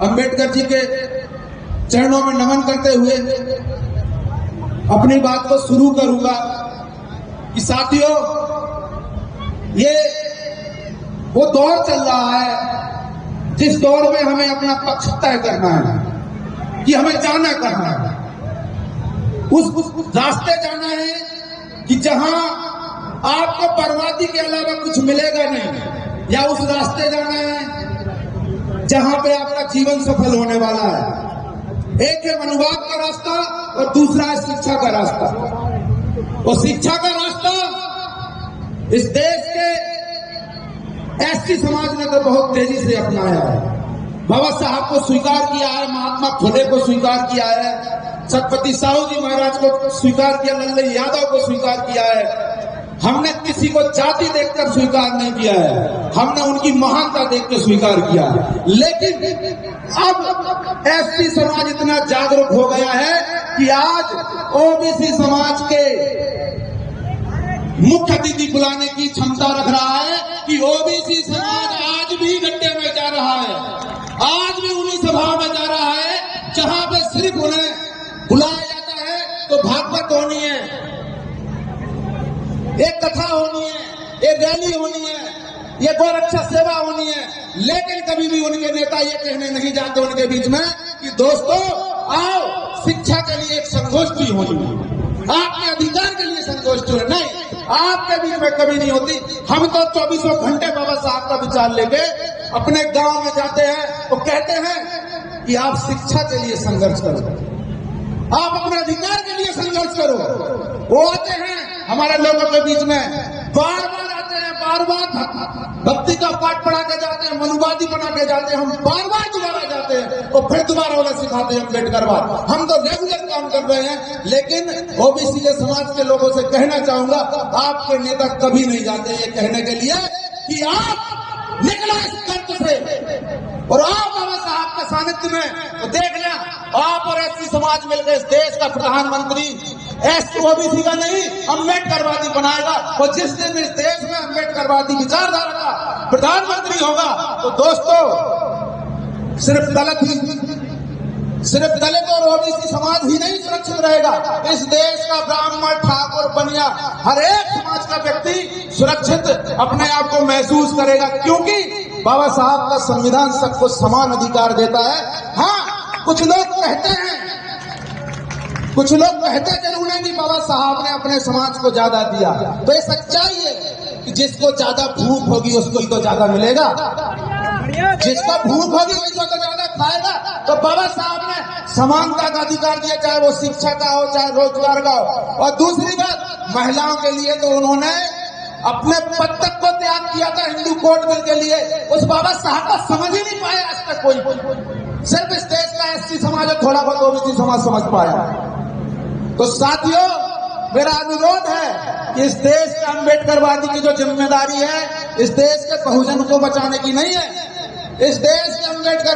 अंबेडकर जी के चरणों में नमन करते हुए अपनी बात को शुरू करूंगा कि साथियों, ये वो दौर चल रहा है जिस दौर में हमें अपना पक्ष तय करना है कि हमें जाना करना है, उस रास्ते जाना है कि जहां आपको बर्बादी के अलावा कुछ मिलेगा नहीं, या उस रास्ते जाना है जहां पे आपका जीवन सफल होने वाला है। एक है अनुवाद का रास्ता और दूसरा है शिक्षा का रास्ता। और शिक्षा का रास्ता इस देश के एसटी समाज ने तो बहुत तेजी से अपनाया है। बाबा साहब को स्वीकार किया है, महात्मा फुले को स्वीकार किया है, छत्रपति साहू जी महाराज को स्वीकार किया, लल्लू यादव को स्वीकार किया है। हमने किसी को जाति देखकर स्वीकार नहीं किया है, हमने उनकी महानता देख के स्वीकार किया है। लेकिन अब एसटी समाज इतना जागरूक हो गया है कि आज ओबीसी समाज के मुख्य अतिथि बुलाने की क्षमता रख रहा है कि ओबीसी समाज आज भी गड्ढे में जा रहा है, आज भी उन्हीं सभाओं में जा रहा है जहां पे सिर्फ उन्हें बुलाया जाता है तो भागवत होनी है, एक कथा होनी है, एक रैली होनी है, ये गौरक्षा सेवा होनी है। लेकिन कभी भी उनके नेता ये कहने नहीं जाते उनके बीच में कि दोस्तों आओ शिक्षा के लिए एक संगोष्ठी होनी है, आपके अधिकार के लिए संगोष्ठी हो, नहीं, आपके बीच में कभी नहीं होती। हम तो 24 घंटे बाबा साहब का विचार लेके अपने गांव में जाते हैं तो कहते हैं कि आप शिक्षा के लिए संघर्ष करो, आप अपने अधिकार के लिए संघर्ष करो। वो आते हैं हमारे लोगों के बीच में, बार बार आते हैं, बार बार भक्ति का पाठ पढ़ा के जाते हैं, मनुवादी बना के जाते हैं, हम बार बार दोबारा जाते हैं और फिर दोबारा उन्हें सिखाते हैं अम्बेडकरवाद। हम तो रेगुलर काम कर रहे हैं। लेकिन ओबीसी के समाज के लोगों से कहना चाहूंगा, आपके नेता कभी नहीं जाते ये कहने के लिए कि आप निकला इस कर्त से और आप बाबा साहब के सानिध्य में, तो देख लें आप और एसटी समाज मिलकर इस देश का प्रधानमंत्री एसटी ओबीसी का नहीं अम्बेडकरवादी बनाएगा। और जिस दिन इस देश में अम्बेडकरवादी विचारधारा का प्रधानमंत्री होगा तो दोस्तों सिर्फ दलित और ओबीसी समाज ही नहीं सुरक्षित रहेगा, इस देश का ब्राह्मण, ठाकुर, बनिया, हर एक समाज का व्यक्ति सुरक्षित अपने आप को महसूस करेगा, क्योंकि बाबा साहब का संविधान सबको समान अधिकार देता है। हाँ, कुछ लोग कहते हैं जरूर है कि बाबा साहब ने अपने समाज को ज्यादा दिया, तो ये सच्चाई है कि जिसको ज्यादा भूख होगी उसको ही तो ज्यादा मिलेगा, जिसका भूख होगी वही तो ज्यादा खाएगा। तो बाबा साहब ने समानता का अधिकार दिया, चाहे वो शिक्षा का हो चाहे रोजगार का हो। और दूसरी बात, महिलाओं के लिए तो उन्होंने अपने पद तक को त्याग किया था हिंदू कोड बिल के लिए, उस बाबा साहब को समझ ही नहीं पाया आज तक कोई, सिर्फ इस देश का एसटी समाज और थोड़ा बहुत ओबीसी समाज समझ पाया। तो साथियों, मेरा अनुरोध है कि इस देश के अम्बेडकरवादी की जो जिम्मेदारी है इस देश के बहुजन को बचाने की नहीं है, इस देश के अम्बेडकर